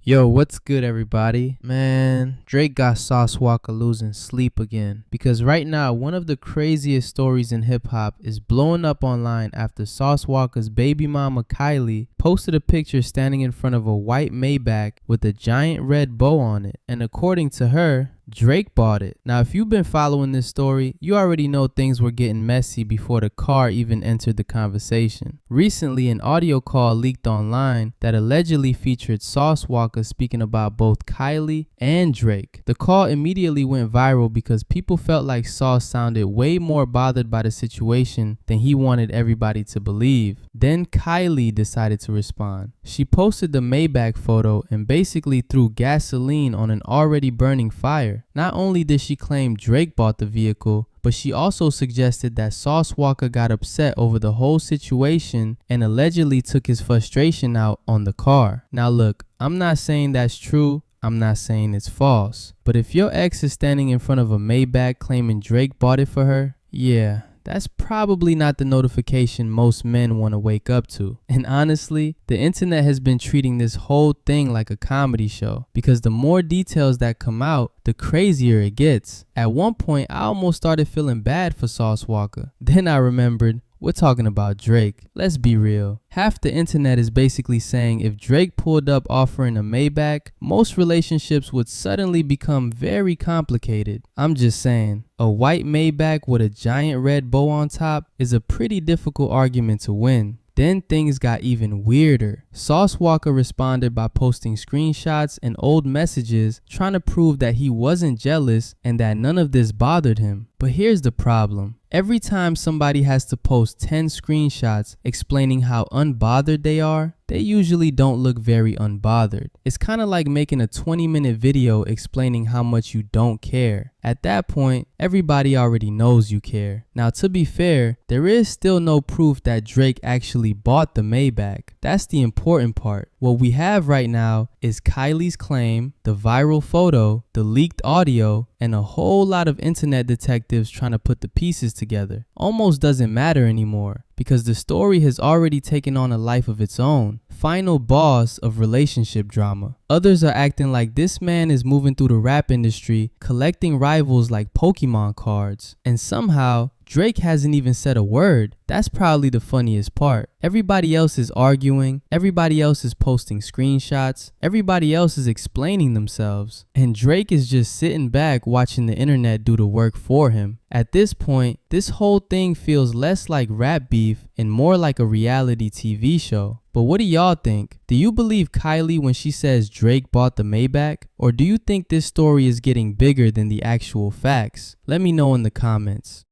Yo, what's good, everybody? Man, Drake got Sauce Walka losing sleep again. Because right now, one of the craziest stories in hip hop is blowing up online after Sauce Walka's baby mama Kylie posted a picture standing in front of a white Maybach with a giant red bow on it. And according to her, Drake bought it. Now, if you've been following this story, you already know things were getting messy before the car even entered the conversation. Recently, an audio call leaked online that allegedly featured Sauce Walka speaking about both Kylie and Drake. The call immediately went viral because people felt like Sauce sounded way more bothered by the situation than he wanted everybody to believe. Then Kylie decided to respond. She posted the Maybach photo and basically threw gasoline on an already burning fire. Not only did she claim Drake bought the vehicle, but she also suggested that Sauce Walka got upset over the whole situation and allegedly took his frustration out on the car. Now look, I'm not saying that's true. I'm not saying it's false. But if your ex is standing in front of a Maybach claiming Drake bought it for her, yeah, that's probably not the notification most men want to wake up to. And honestly, the internet has been treating this whole thing like a comedy show because the more details that come out, the crazier it gets. At one point, I almost started feeling bad for Sauce Walka. Then I remembered, we're talking about Drake. Let's be real. Half the internet is basically saying if Drake pulled up offering a Maybach, most relationships would suddenly become very complicated. I'm just saying, a white Maybach with a giant red bow on top is a pretty difficult argument to win. Then things got even weirder. Sauce Walka responded by posting screenshots and old messages trying to prove that he wasn't jealous and that none of this bothered him. But here's the problem. Every time somebody has to post 10 screenshots explaining how unbothered they are, they usually don't look very unbothered. It's kind of like making a 20-minute video explaining how much you don't care. At that point, everybody already knows you care. Now, to be fair, there is still no proof that Drake actually bought the Maybach. That's the important part. What we have right now is Kylie's claim, the viral photo, the leaked audio, and a whole lot of internet detectives trying to put the pieces together. Almost doesn't matter anymore because the story has already taken on a life of its own. Final boss of relationship drama. Others are acting like this man is moving through the rap industry collecting rivals like Pokemon cards. And somehow, Drake hasn't even said a word. That's probably the funniest part. Everybody else is arguing, everybody else is posting screenshots, everybody else is explaining themselves, and Drake is just sitting back watching the internet do the work for him. At this point, this whole thing feels less like rap beef and more like a reality TV show. But what do y'all think? Do you believe Kylie when she says Drake bought the Maybach? Or do you think this story is getting bigger than the actual facts? Let me know in the comments.